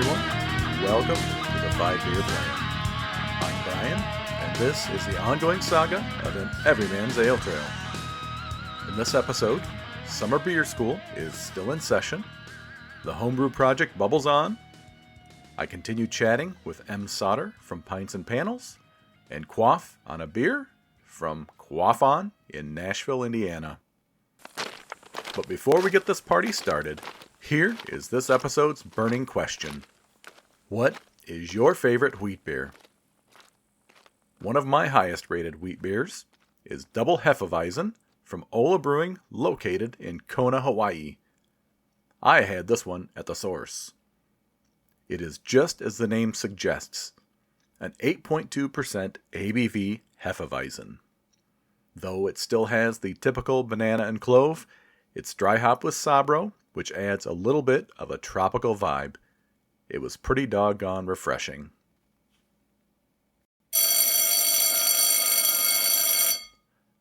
everyone. Welcome to the 5 Beer Blend. I'm Brian, and this is the ongoing saga of an everyman's ale trail. In this episode, summer beer school is still in session, the homebrew project bubbles on, I continue chatting with Em Sauter from Pints Panels, and Quaff On a beer from Quaff On in Nashville, Indiana. But before we get this party started, here is this episode's burning question. What is your favorite wheat beer? One of my highest rated wheat beers is Double Hefeweizen from Ola Brewing, located in Kona, Hawaii. I had this one at the source. It is just as the name suggests, an 8.2% ABV Hefeweizen. Though it still has the typical banana and clove, it's dry hopped with Sabro, which adds a little bit of a tropical vibe. It was pretty doggone refreshing.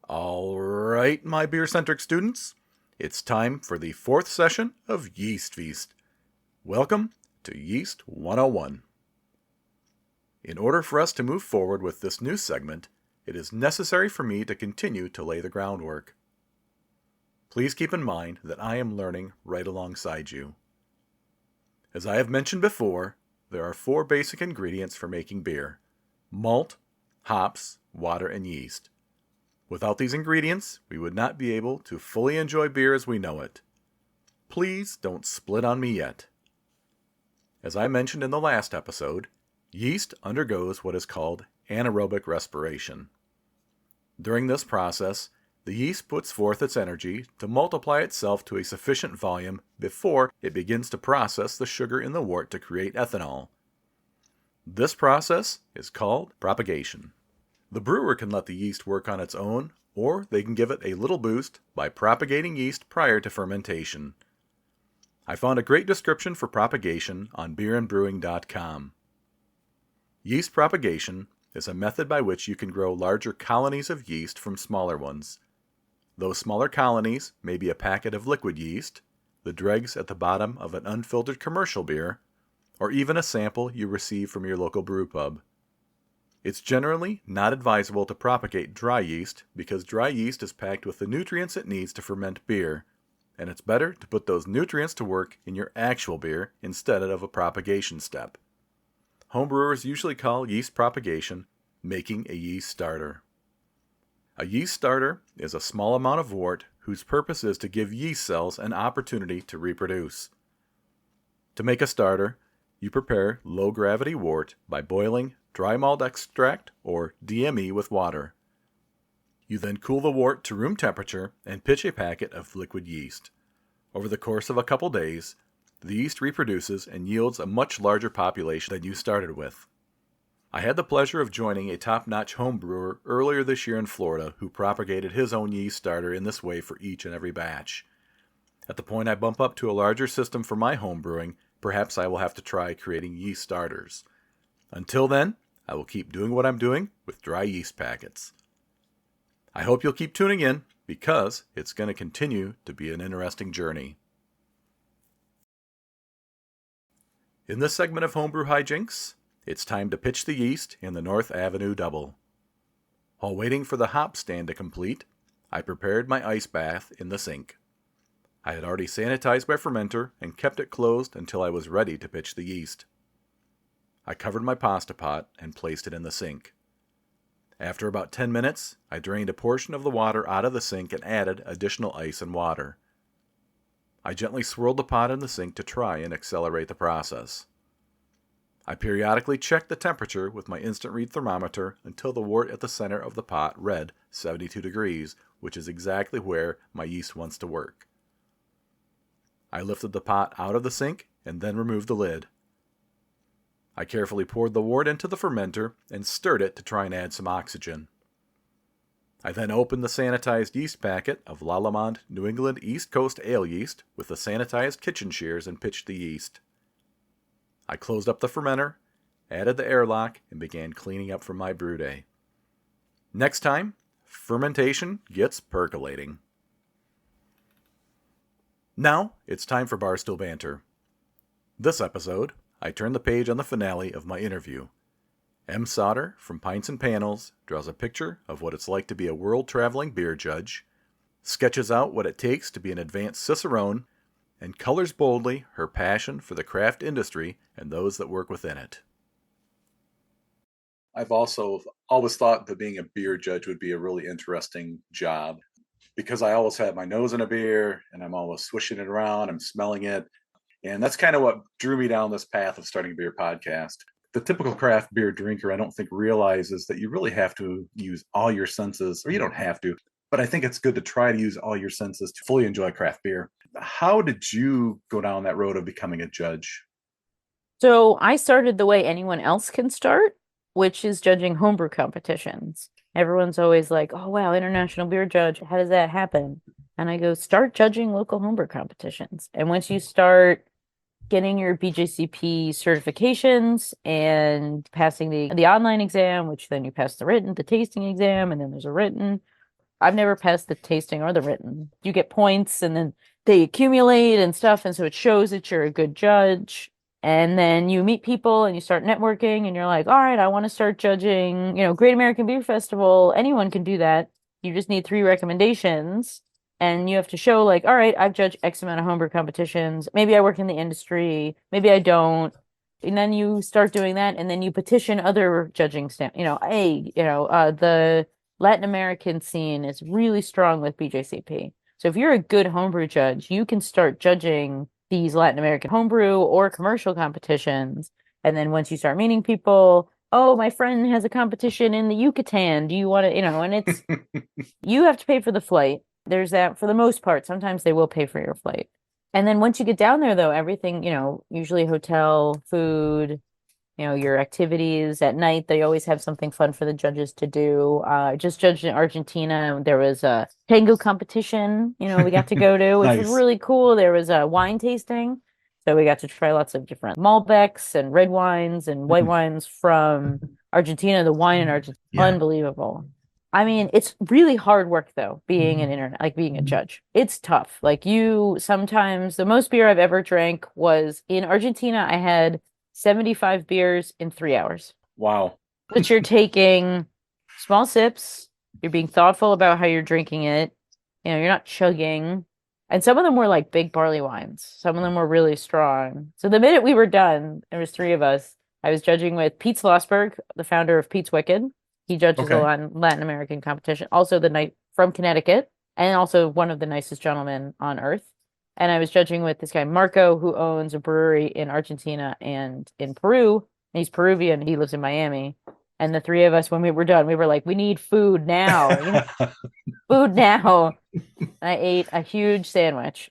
Alright, my beer-centric students, it's time for the 4th session of Yeast Feast. Welcome to Yeast 101. In order for us to move forward with this new segment, it is necessary for me to continue to lay the groundwork. Please keep in mind that I am learning right alongside you. As I have mentioned before, there are 4 basic ingredients for making beer: malt, hops, water, and yeast. Without these ingredients, we would not be able to fully enjoy beer as we know it. Please don't split on me yet. As I mentioned in the last episode, yeast undergoes what is called anaerobic respiration. During this process, the yeast puts forth its energy to multiply itself to a sufficient volume before it begins to process the sugar in the wort to create ethanol. This process is called propagation. The brewer can let the yeast work on its own, or they can give it a little boost by propagating yeast prior to fermentation. I found a great description for propagation on beerandbrewing.com. Yeast propagation is a method by which you can grow larger colonies of yeast from smaller ones. Those smaller colonies may be a packet of liquid yeast, the dregs at the bottom of an unfiltered commercial beer, or even a sample you receive from your local brew pub. It's generally not advisable to propagate dry yeast because dry yeast is packed with the nutrients it needs to ferment beer, and it's better to put those nutrients to work in your actual beer instead of a propagation step. Homebrewers usually call yeast propagation making a yeast starter. A yeast starter is a small amount of wort whose purpose is to give yeast cells an opportunity to reproduce. To make a starter, you prepare low-gravity wort by boiling dry malt extract, or DME, with water. You then cool the wort to room temperature and pitch a packet of liquid yeast. Over the course of a couple days, the yeast reproduces and yields a much larger population than you started with. I had the pleasure of joining a top-notch home brewer earlier this year in Florida who propagated his own yeast starter in this way for each and every batch. At the point I bump up to a larger system for my home brewing, perhaps I will have to try creating yeast starters. Until then, I will keep doing what I'm doing with dry yeast packets. I hope you'll keep tuning in because it's going to continue to be an interesting journey. In this segment of Homebrew Hijinks, it's time to pitch the yeast in the North Avenue Double. While waiting for the hop stand to complete, I prepared my ice bath in the sink. I had already sanitized my fermenter and kept it closed until I was ready to pitch the yeast. I covered my pasta pot and placed it in the sink. After about 10 minutes, I drained a portion of the water out of the sink and added additional ice and water. I gently swirled the pot in the sink to try and accelerate the process. I periodically checked the temperature with my instant read thermometer until the wort at the center of the pot read 72 degrees, which is exactly where my yeast wants to work. I lifted the pot out of the sink and then removed the lid. I carefully poured the wort into the fermenter and stirred it to try and add some oxygen. I then opened the sanitized yeast packet of Lallemand New England East Coast Ale yeast with the sanitized kitchen shears and pitched the yeast. I closed up the fermenter, added the airlock, and began cleaning up from my brew day. Next time, fermentation gets percolating. Now, it's time for Barstool Banter. This episode, I turn the page on the finale of my interview. Em Sauter from Pints Panels draws a picture of what it's like to be a world-traveling beer judge, sketches out what it takes to be an advanced cicerone, and colors boldly her passion for the craft industry and those that work within it. I've also always thought that being a beer judge would be a really interesting job because I always have my nose in a beer and I'm always swishing it around, I'm smelling it. And that's kind of what drew me down this path of starting a beer podcast. The typical craft beer drinker, I don't think, realizes that you really have to use all your senses, or you don't have to, but I think it's good to try to use all your senses to fully enjoy craft beer. How did you go down that road of becoming a judge? So I started the way anyone else can start, which is judging homebrew competitions. Everyone's always like, oh, wow, international beer judge. How does that happen? And I go, start judging local homebrew competitions. And once you start getting your BJCP certifications and passing the online exam, which then you pass the tasting exam, and then there's a written. I've never passed the tasting or the written. You get points and then they accumulate and stuff. And so it shows that you're a good judge. And then you meet people and you start networking and you're like, all right, I want to start judging, Great American Beer Festival. Anyone can do that. You just need 3 recommendations. And you have to show, like, all right, I've judged X amount of homebrew competitions. Maybe I work in the industry. Maybe I don't. And then you start doing that, and then you petition other judging staff. The Latin American scene is really strong with BJCP. So if you're a good homebrew judge, you can start judging these Latin American homebrew or commercial competitions. And then once you start meeting people, oh, my friend has a competition in the Yucatan. Do you want to, and it's, you have to pay for the flight. There's that for the most part. Sometimes they will pay for your flight. And then once you get down there, though, everything, usually hotel, food, your activities at night, they always have something fun for the judges to do. Just judged in Argentina. There was a tango competition, we got to go to, which was Nice. really cool. There was a wine tasting. So we got to try lots of different Malbecs and red wines and white wines from Argentina. The wine in Argentina, unbelievable. I mean, it's really hard work though, being being a judge. It's tough. Like sometimes the most beer I've ever drank was in Argentina. I had 75 beers in 3 hours. Wow. But you're taking small sips. You're being thoughtful about how you're drinking it. You're not chugging. And some of them were like big barley wines. Some of them were really strong. So the minute we were done, there was 3 of us. I was judging with Pete Schlossberg, the founder of Pete's Wicked. He judges a Latin American competition. Also the night from Connecticut, and also one of the nicest gentlemen on earth. And I was judging with this guy, Marco, who owns a brewery in Argentina and in Peru. And he's Peruvian. He lives in Miami. And the 3 of us, when we were done, we were like, we need food now. Food now. I ate a huge sandwich.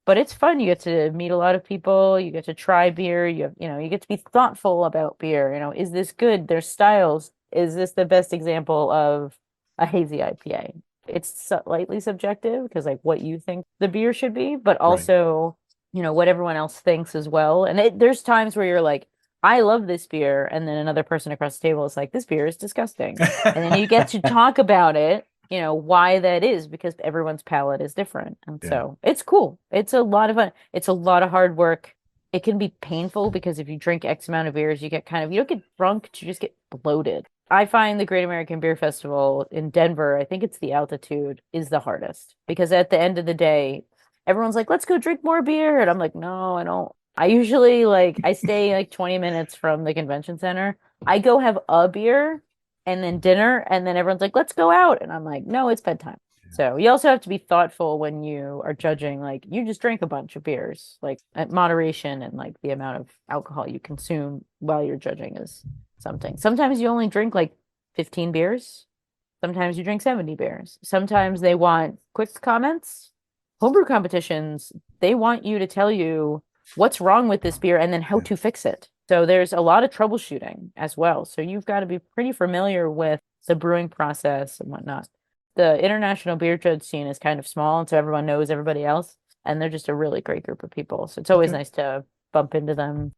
But it's fun. You get to meet a lot of people. You get to try beer. You get to be thoughtful about beer. Is this good? There's styles. Is this the best example of a hazy IPA? It's slightly subjective because like what you think the beer should be, but also, what everyone else thinks as well. And there's times where you're like, I love this beer. And then another person across the table is like, this beer is disgusting. And then you get to talk about it, why that is, because everyone's palate is different. And so it's cool. It's a lot of fun. It's a lot of hard work. It can be painful because if you drink X amount of beers, you get you don't get drunk, you just get bloated. I find the Great American Beer Festival in Denver, I think it's the altitude, is the hardest. Because at the end of the day, everyone's like, let's go drink more beer. And I'm like, no, I don't. I usually I stay like 20 minutes from the convention center. I go have a beer and then dinner. And then everyone's like, let's go out. And I'm like, no, it's bedtime. So you also have to be thoughtful when you are judging, like you just drank a bunch of beers, like at moderation and like the amount of alcohol you consume while you're judging is something. Sometimes you only drink like 15 beers. Sometimes you drink 70 beers. Sometimes they want quick comments. Homebrew competitions, they want you to tell you what's wrong with this beer and then how to fix it. So there's a lot of troubleshooting as well. So you've got to be pretty familiar with the brewing process and whatnot. The international beer judge scene is kind of small, and so everyone knows everybody else, and they're just a really great group of people. So it's always nice to bump into them.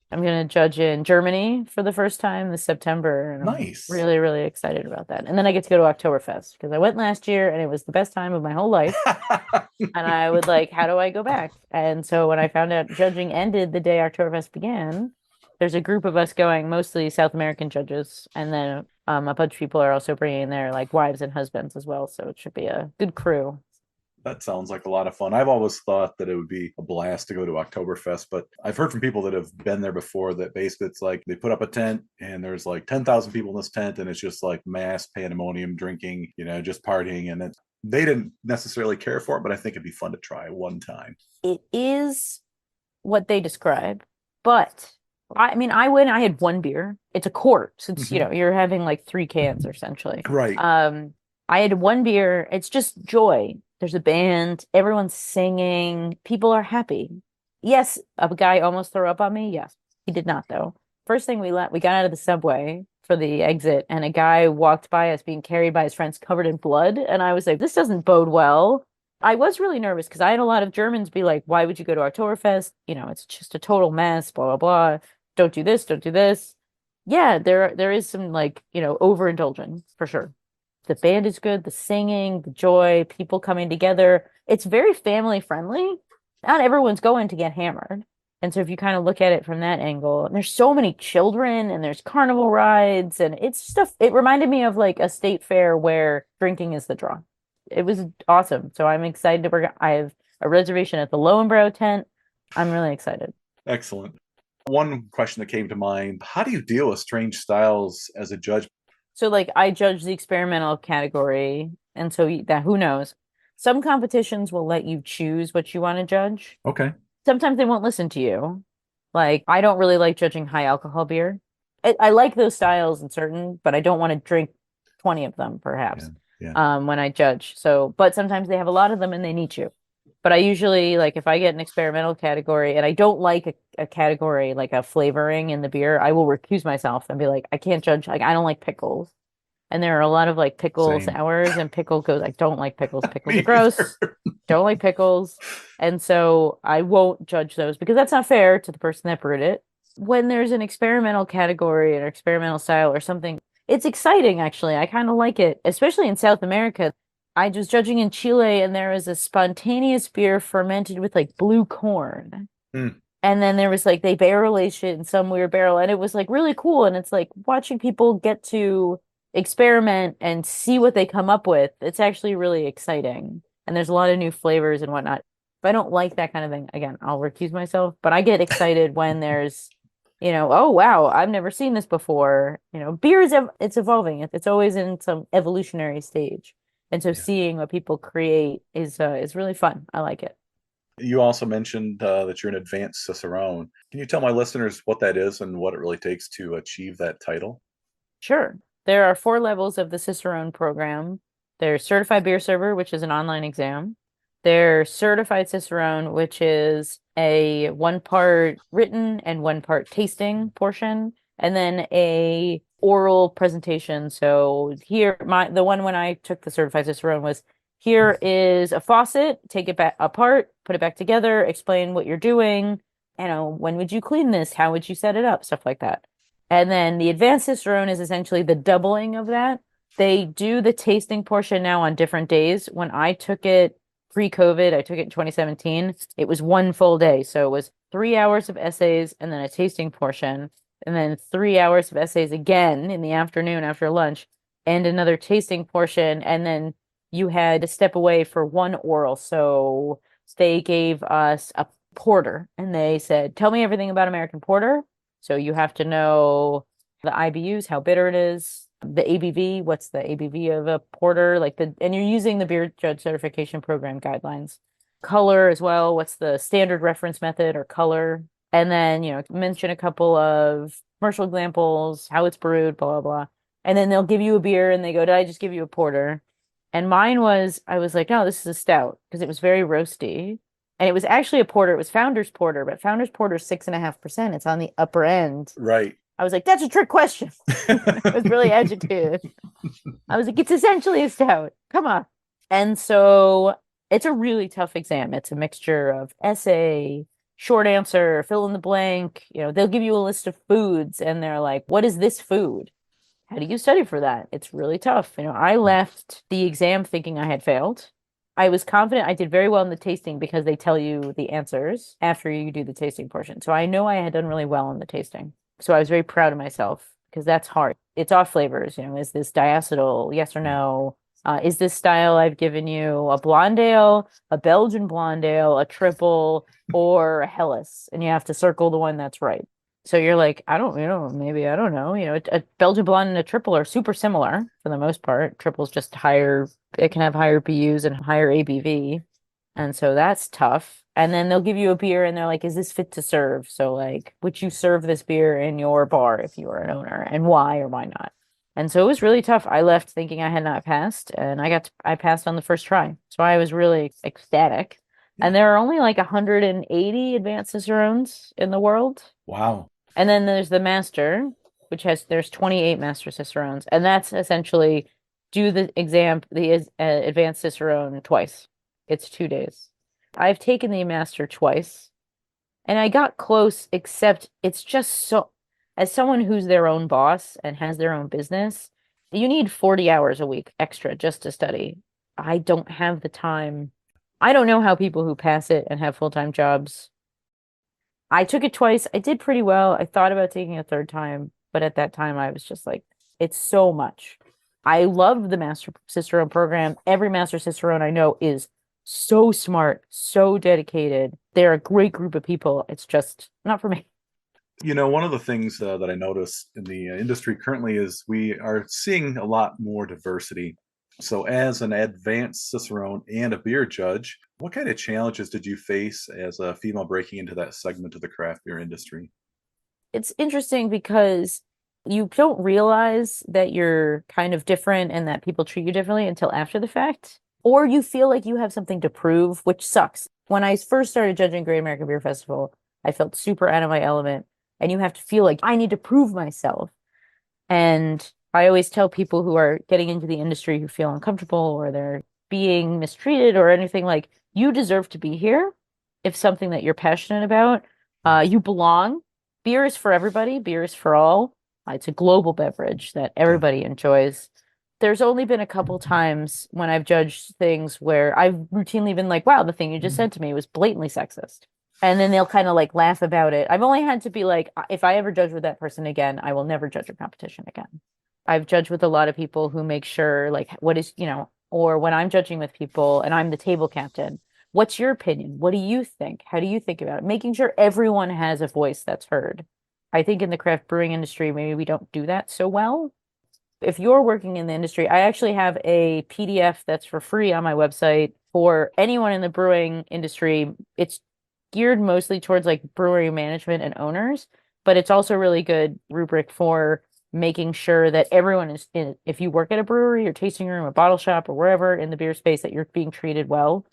I'm going to judge in Germany for the first time this September, and I'm really, really excited about that. And then I get to go to Oktoberfest, because I went last year, and it was the best time of my whole life, and I would how do I go back? And so when I found out judging ended the day Oktoberfest began, There's a group of us going, mostly South American judges, and then a bunch of people are also bringing their like wives and husbands as well. So it should be a good crew. That sounds like a lot of fun. I've always thought that it would be a blast to go to Oktoberfest, but I've heard from people that have been there before that basically it's like they put up a tent and there's like 10,000 people in this tent and it's just like mass pandemonium drinking, just partying. And they didn't necessarily care for it, but I think it'd be fun to try one time. It is what they describe, but I mean, I went, I had one beer. It's a quart. So it's, you're having like 3 cans essentially. Right. I had one beer. It's just joy. There's a band, everyone's singing, people are happy. Yes, a guy almost threw up on me. Yes, he did not though. First thing we got out of the subway for the exit, and a guy walked by us being carried by his friends covered in blood, and I was like, this doesn't bode well. I was really nervous because I had a lot of Germans be like, why would you go to Oktoberfest? It's just a total mess, blah, blah, blah. Don't do this, don't do this. Yeah, there is some like, overindulgence for sure. The band is good, the singing, the joy, people coming together. It's very family friendly. Not everyone's going to get hammered. And so if you kind of look at it from that angle, and there's so many children and there's carnival rides and it's stuff. It reminded me of like a state fair where drinking is the draw. It was awesome. So I'm excited to work. I have a reservation at the Lowenbrow tent. I'm really excited. Excellent. One question that came to mind, how do you deal with strange styles as a judge? So like I judge the experimental category, and so that who knows? Some competitions will let you choose what you want to judge. Okay. Sometimes they won't listen to you. Like I don't really like judging high alcohol beer. I like those styles in certain, but I don't want to drink 20 of them perhaps. Yeah. When I judge. So, but sometimes they have a lot of them and they need you. But I usually like if I get an experimental category and I don't like a category like a flavoring in the beer, I will recuse myself and be like, I can't judge. Like I don't like pickles. And there are a lot of like pickle Same. sours and pickle goes, I don't like pickles. Pickles are gross. Don't like pickles. And so I won't judge those because that's not fair to the person that brewed it. When there's an experimental category or experimental style or something, it's exciting actually. I kind of like it, especially in South America. I was judging in Chile and there was a spontaneous beer fermented with like blue corn. Mm. And then there was like they barrel aged it in some weird barrel and it was like really cool. And it's like watching people get to experiment and see what they come up with. It's actually really exciting. And there's a lot of new flavors and whatnot. If I don't like that kind of thing, again, I'll recuse myself. But I get excited when there's, oh wow, I've never seen this before. Beer is it's evolving. It's always in some evolutionary stage. And so seeing what people create is really fun. I like it. You also mentioned that you're an advanced Cicerone. Can you tell my listeners what that is and what it really takes to achieve that title? Sure. There are 4 levels of the Cicerone program. There's Certified Beer Server, which is an online exam. There's Certified Cicerone, which is a 1-part written and 1-part tasting portion, and then a oral presentation. So here, the one when I took the Certified Cicerone was, here is a faucet, take it back apart, put it back together, explain what you're doing. When would you clean this? How would you set it up? Stuff like that. And then the Advanced Cicerone is essentially the doubling of that. They do the tasting portion now on different days. When I took it pre-COVID, I took it in 2017. It was 1 full day. So it was 3 hours of essays and then a tasting portion, and then 3 hours of essays again in the afternoon after lunch, and another tasting portion. And then you had to step away for 1 oral. So they gave us a porter and they said, tell me everything about American Porter. So you have to know the IBUs, how bitter it is, the ABV, what's the ABV of a porter, and you're using the Beer Judge Certification Program guidelines. Color as well, what's the standard reference method or color? And then, mention a couple of commercial examples, how it's brewed, blah, blah, blah. And then they'll give you a beer and they go, did I just give you a porter? And mine was, I was like, no, this is a stout because it was very roasty. And it was actually a porter. It was Founder's Porter, but Founder's Porter is 6.5%. It's on the upper end. Right. I was like, that's a trick question. I was really agitated. I was like, it's essentially a stout. Come on. And so it's a really tough exam. It's a mixture of essay, short answer, fill in the blank. They'll give you a list of foods and they're like, what is this food? How do you study for that? It's really tough. I left the exam thinking I had failed. I was confident I did very well in the tasting because they tell you the answers after you do the tasting portion. So I know I had done really well in the tasting. So I was very proud of myself because that's hard. It's off flavors, is this diacetyl, yes or no? Is this style I've given you a blonde ale, a Belgian blonde ale, a triple, or a Helles? And you have to circle the one that's right. So you're like, I don't, maybe I don't know. A Belgian blonde and a triple are super similar for the most part. Triple's just higher, it can have higher BUs and higher ABV. And so that's tough. And then they'll give you a beer and they're like, is this fit to serve? So like, would you serve this beer in your bar if you were an owner? And why or why not? And so it was really tough. I left thinking I had not passed and I passed on the first try. So I was really ecstatic. And there are only like 180 advanced Cicerones in the world. Wow. And then there's the master, there's 28 master Cicerones. And that's essentially do the exam, the advanced Cicerone twice. It's 2 days. I've taken the master twice and I got close, except it's just so, as someone who's their own boss and has their own business, you need 40 hours a week extra just to study. I don't have the time. I don't know how people who pass it and have full-time jobs. I took it twice. I did pretty well. I thought about taking a third time, but at that time I was just like, it's so much. I love the Master Cicerone program. Every Master Cicerone I know is so smart, so dedicated. They're a great group of people. It's just not for me. One of the things that I notice in the industry currently is we are seeing a lot more diversity. So, as an advanced Cicerone and a beer judge, what kind of challenges did you face as a female breaking into that segment of the craft beer industry? It's interesting because you don't realize that you're kind of different and that people treat you differently until after the fact. Or you feel like you have something to prove, which sucks. When I first started judging Great American Beer Festival, I felt super out of my element. And you have to feel like I need to prove myself. And I always tell people who are getting into the industry who feel uncomfortable or they're being mistreated or anything like, you deserve to be here if something that you're passionate about. You belong. Beer is for everybody. Beer is for all. It's a global beverage that everybody enjoys. There's only been a couple times when I've judged things where I've routinely been like, wow, the thing you just said to me was blatantly sexist. And then they'll kind of like laugh about it. I've only had to be like, if I ever judge with that person again, I will never judge a competition again. I've judged with a lot of people who make sure, like, what is, or when I'm judging with people and I'm the table captain, what's your opinion? What do you think? How do you think about it? Making sure everyone has a voice that's heard. I think in the craft brewing industry, maybe we don't do that so well. If you're working in the industry, I actually have a PDF that's for free on my website for anyone in the brewing industry. It's geared mostly towards like brewery management and owners, but it's also a really good rubric for making sure that everyone is in, if you work at a brewery or tasting room or bottle shop or wherever in the beer space, that you're being treated well.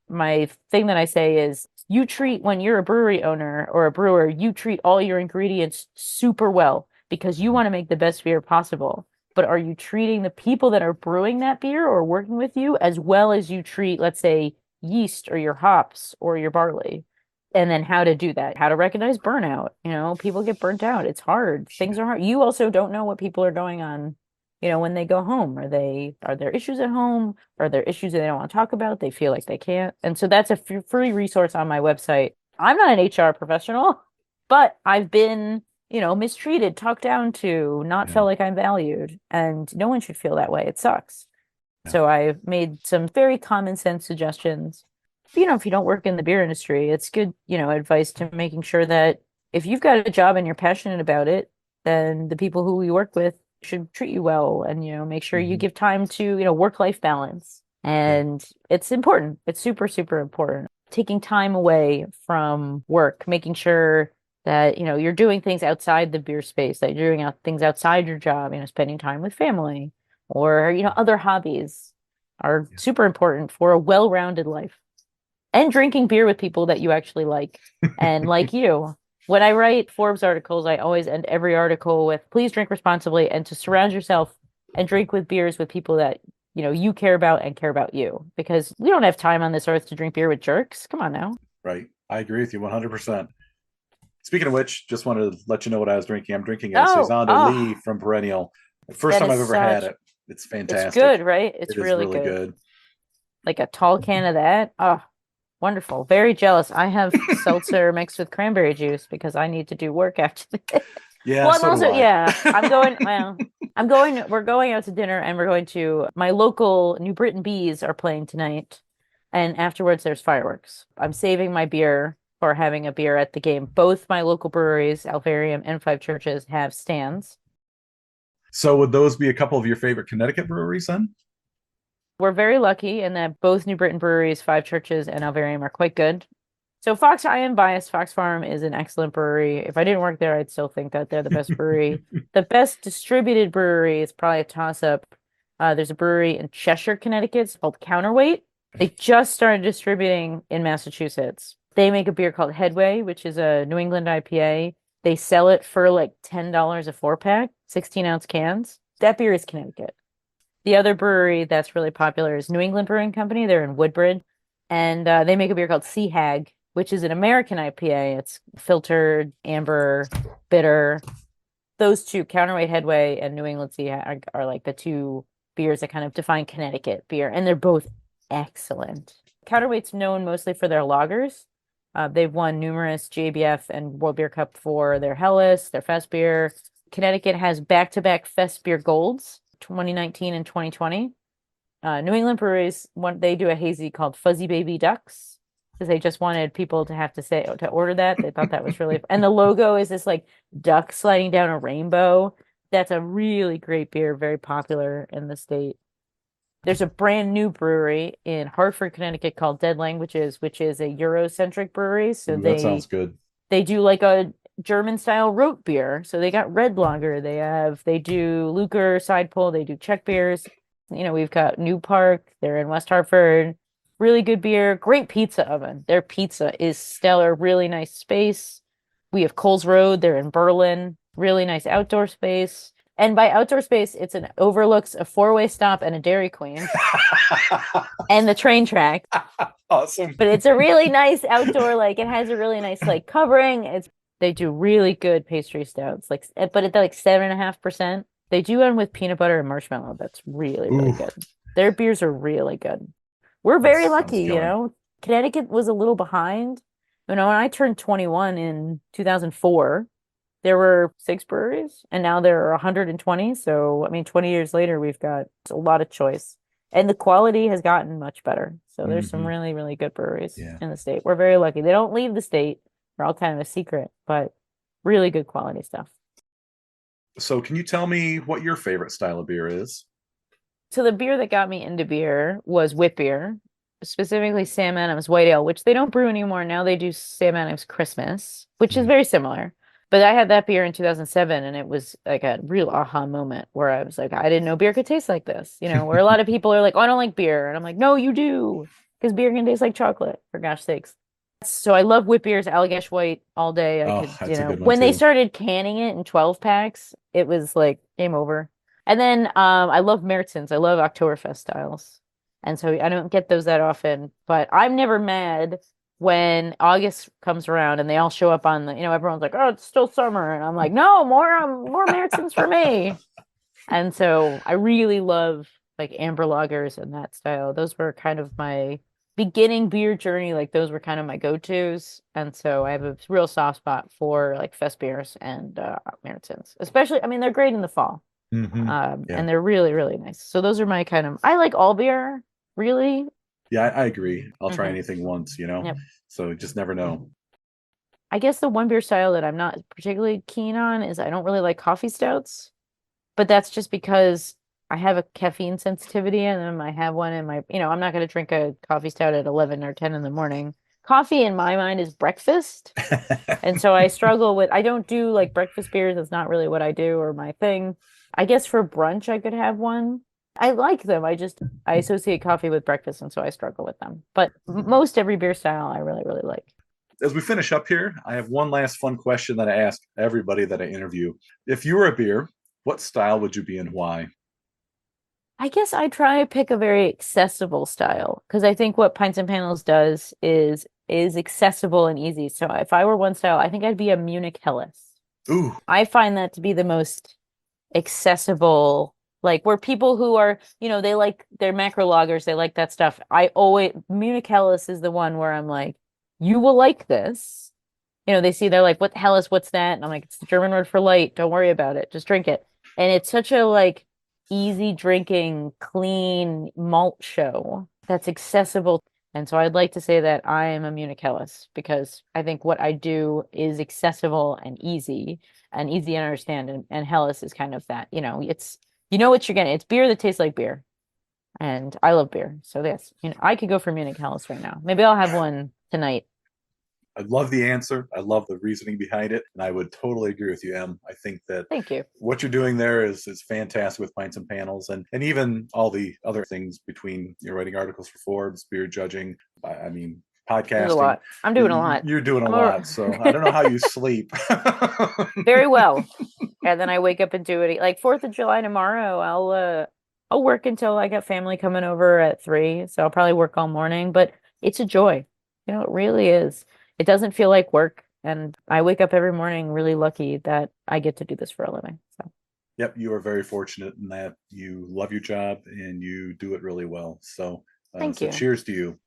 My thing that I say is when you're a brewery owner or a brewer, you treat all your ingredients super well because you want to make the best beer possible. But are you treating the people that are brewing that beer or working with you as well as you treat, let's say, yeast or your hops or your barley? And then how to do that, how to recognize burnout. People get burnt out. It's hard. Things are hard. You also don't know what people are going on, when they go home. Are there issues at home? Are there issues that they don't want to talk about? They feel like they can't. And so that's a free resource on my website. I'm not an HR professional, but I've been, mistreated, talked down to, not felt like I'm valued. And no one should feel that way. It sucks. So I've made some very common sense suggestions. If you don't work in the beer industry, it's good, advice to making sure that if you've got a job and you're passionate about it, then the people who you work with should treat you well and, make sure you give time to, work-life balance. And it's important. It's super, super important. Taking time away from work, making sure that, you're doing things outside the beer space, that you're doing things outside your job, spending time with family or, other hobbies are super important for a well-rounded life. And drinking beer with people that you actually like. And like you, when I write Forbes articles, I always end every article with please drink responsibly and to surround yourself and drink with beers with people that, you care about and care about you. Because we don't have time on this earth to drink beer with jerks. Come on now. Right. I agree with you 100%. Speaking of which, just wanted to let you know what I was drinking. I'm drinking a Oh, Saison de Lee from Perennial. The first that time is I've ever had it. It's fantastic. It's good, right? It's It is really really good. good. Like a tall can of that. Oh, wonderful. Very jealous. I have seltzer mixed with cranberry juice because I need to do work after this. Yeah, Well, I'm so do also, I. yeah, we're going out to dinner and we're going to my local New Britain Bees are playing tonight. And afterwards, there's fireworks. I'm saving my beer for having a beer at the game. Both my local breweries, Alvarium and Five Churches, have stands. So would those be a couple of your favorite Connecticut breweries then? We're very lucky in that both New Britain breweries, Five Churches, and Alvarium are quite good. So Fox, I am biased. Fox Farm is an excellent brewery. If I didn't work there, I'd still think that they're the best brewery. The best distributed brewery is probably a toss-up. There's a brewery in Cheshire, Connecticut. It's called Counterweight. They just started distributing in Massachusetts. They make a beer called Headway, which is a New England IPA. They sell it for like $10 a four pack, 16-ounce cans. That beer is Connecticut. The other brewery that's really popular is New England Brewing Company. They're in Woodbridge, and they make a beer called Sea Hag, which is an American IPA. It's filtered, amber, bitter. Those two, Counterweight Headway and New England Sea Hag, are like the two beers that kind of define Connecticut beer, and they're both excellent. Counterweight's known mostly for their lagers. They've won numerous JBF and World Beer Cup for their Helles, their Fest beer. Connecticut has back-to-back Fest beer golds, 2019 and 2020. New England breweries, they do a hazy called Fuzzy Baby Ducks because they just wanted people to have to say to order that. They thought that was really and the logo is this like duck sliding down a rainbow. That's a really great beer, very popular in the state. There's a brand new brewery in Hartford, Connecticut called Dead Languages, which is a Eurocentric brewery. So Ooh, that sounds good. they do like a German style root beer. So they got Red Lager. They do Luker Side Pull. They do Czech beers. We've got New Park. They're in West Hartford. Really good beer. Great pizza oven. Their pizza is stellar. Really nice space. We have Coles Road. They're in Berlin. Really nice outdoor space. And by outdoor space, it's an overlooks a four-way stop and a Dairy Queen and the train track. Awesome. But it's a really nice outdoor, like it has a really nice like covering. They do really good pastry stouts, but it's like 7.5%. They do one with peanut butter and marshmallow. That's really, really Ooh, good. Their beers are really good. We're that very sounds lucky, killer. Connecticut was a little behind. When I turned 21 in 2004, there were 6 breweries, and now there are 120. So, I mean, 20 years later, we've got a lot of choice, and the quality has gotten much better. So, there's some Hmm. really, really good breweries Yeah. in the state. We're very lucky. They don't leave the state. They're all kind of a secret, but really good quality stuff. So can you tell me what your favorite style of beer is? So the beer that got me into beer was wit beer, specifically Sam Adams White Ale, which they don't brew anymore. Now they do Sam Adams Christmas, which is Mm. very similar. But I had that beer in 2007, and it was like a real aha moment where I was like, I didn't know beer could taste like this. Where a lot of people are like, oh, I don't like beer. And I'm like, no, you do. Because beer can taste like chocolate, for gosh sakes. So I love wit beers, Allagash White all day. I Oh, could, that's a good one when they too. started canning it in 12 packs, it was like game over. And then I love Märzen's. I love Oktoberfest styles. And so I don't get those that often, but I'm never mad when August comes around and they all show up on everyone's like, "Oh, it's still summer." And I'm like, "No, more Märzen's for me." And so I really love like amber lagers and that style. Those were kind of my beginning beer journey. Like those were kind of my go-tos. And so I have a real soft spot for like fest beers and Märzen's. Especially, I mean, they're great in the fall. Hmm. Yeah. And they're really, really nice. So those are my I like all beer, really. Yeah, I agree. I'll try Hmm. anything once, Yep. So you just never know. I guess the one beer style that I'm not particularly keen on is I don't really like coffee stouts, but that's just because I have a caffeine sensitivity and I have one in I'm not going to drink a coffee stout at 11 or 10 in the morning. Coffee in my mind is breakfast. And so I don't do like breakfast beers. That's not really what I do or my thing. I guess for brunch, I could have one. I like them. I associate coffee with breakfast. And so I struggle with them. But most every beer style I really, really like. As we finish up here, I have one last fun question that I ask everybody that I interview. If you were a beer, what style would you be and why? I guess I try to pick a very accessible style because I think what Pints and Panels does is accessible and easy. So if I were one style, I think I'd be a Munich Helles. Ooh, I find that to be the most accessible, like where people who are, they like their macro loggers, they like that stuff. Munich Helles is the one where I'm like, you will like this. They see, they're like, what the hell is, what's that? And I'm like, it's the German word for light. Don't worry about it. Just drink it. And it's such a like easy drinking, clean malt show that's accessible. And so I'd like to say that I am a Munich Helles because I think what I do is accessible and easy to understand. And Helles is kind of that, it's, what you're getting. It's beer that tastes like beer. And I love beer. So yes, I could go for Munich Helles right now. Maybe I'll have one tonight. I love the answer. I love the reasoning behind it. And I would totally agree with you, Em. I think that Thank you. what you're doing there is fantastic with Pints and Panels and even all the other things between you're writing articles for Forbes, beer judging. I mean, There's a podcasting. lot. I'm doing a lot. You're doing a I'm lot. So I don't know how you sleep. Very well. And then I wake up and do it. Like 4th of July tomorrow, I'll work until I got family coming over at 3. So I'll probably work all morning, but it's a joy. It really is. It doesn't feel like work. And I wake up every morning really lucky that I get to do this for a living. So Yep, you are very fortunate in that you love your job and you do it really well. So thank you. Cheers to you.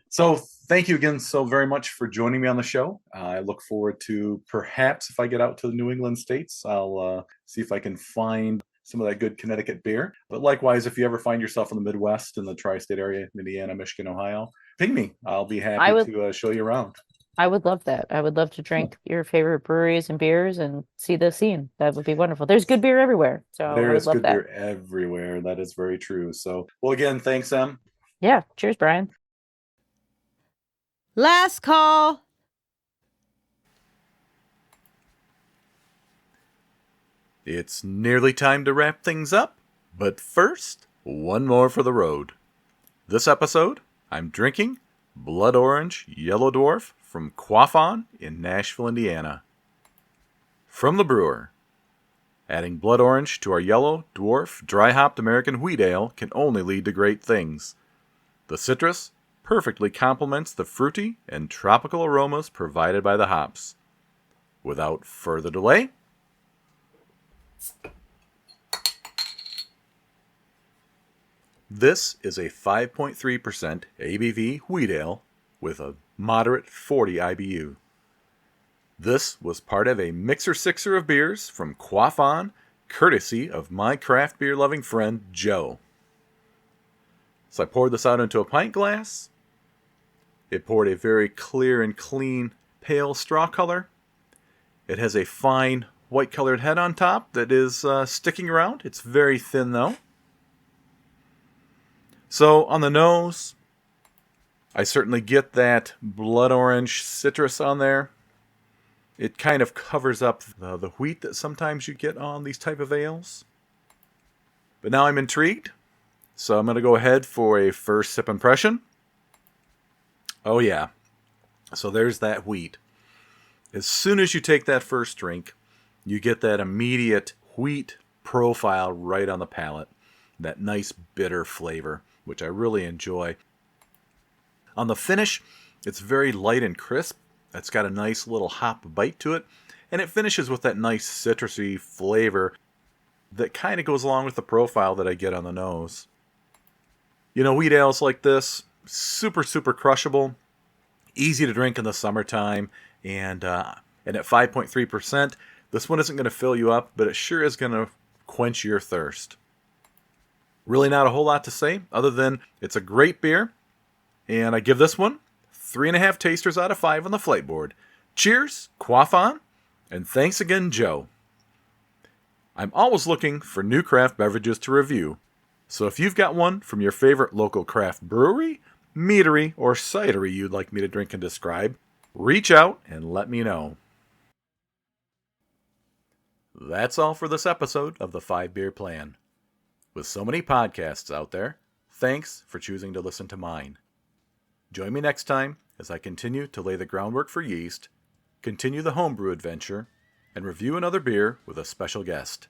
So thank you again so very much for joining me on the show. I look forward to perhaps if I get out to the New England states, I'll see if I can find some of that good Connecticut beer. But likewise, if you ever find yourself in the Midwest, in the tri-state area, Indiana, Michigan, Ohio, ping me. I'll be happy to show you around. I would love that. I would love to drink your favorite breweries and beers and see the scene. That would be wonderful. There's good beer everywhere. So there is good that. beer everywhere. That is very true. So, well, again, thanks, Em. Yeah. Cheers, Brian. Last call. It's nearly time to wrap things up, but first, one more for the road. This episode, I'm drinking Blood Orange Yellow Dwarf from Quaff On in Nashville, Indiana. From the brewer, adding blood orange to our yellow dwarf dry hopped American wheat ale can only lead to great things. The citrus perfectly complements the fruity and tropical aromas provided by the hops. Without further delay, this is a 5.3% ABV wheat ale with a moderate 40 IBU. This was part of a mixer-sixer of beers from Quaff On, courtesy of my craft beer loving friend Joe. So I poured this out into a pint glass. It poured a very clear and clean pale straw color. It has a fine white colored head on top that is sticking around. It's very thin though. So on the nose, I certainly get that blood orange citrus on there. It kind of covers up the wheat that sometimes you get on these type of ales. But now I'm intrigued, so I'm going to go ahead for a first sip impression. Oh yeah, so there's that wheat. As soon as you take that first drink, you get that immediate wheat profile right on the palate. That nice bitter flavor, which I really enjoy. On the finish, it's very light and crisp. It's got a nice little hop bite to it. And it finishes with that nice citrusy flavor that kind of goes along with the profile that I get on the nose. You know, wheat ales like this, super, super crushable. Easy to drink in the summertime. And at 5.3%, this one isn't going to fill you up, but it sure is going to quench your thirst. Really not a whole lot to say, other than it's a great beer. And I give this one 3.5 tasters out of 5 on the flight board. Cheers, Quaff On, and thanks again, Joe. I'm always looking for new craft beverages to review, so if you've got one from your favorite local craft brewery, meadery, or cidery you'd like me to drink and describe, reach out and let me know. That's all for this episode of the 5 Beer Plan. With so many podcasts out there, thanks for choosing to listen to mine. Join me next time as I continue to lay the groundwork for yeast, continue the homebrew adventure, and review another beer with a special guest.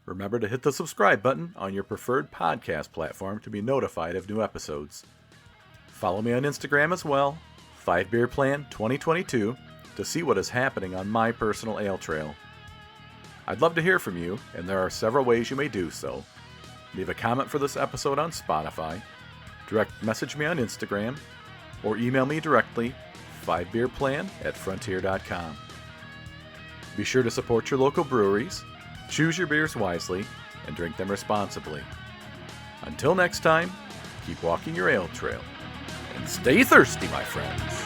Remember to hit the subscribe button on your preferred podcast platform to be notified of new episodes. Follow me on Instagram as well, 5 Beer Plan 2022, to see what is happening on my personal ale trail. I'd love to hear from you, and there are several ways you may do so. Leave a comment for this episode on Spotify, direct message me on Instagram, or email me directly, 5-beer plan at frontier.com. Be sure to support your local breweries, choose your beers wisely, and drink them responsibly. Until next time, keep walking your ale trail, and stay thirsty, my friends.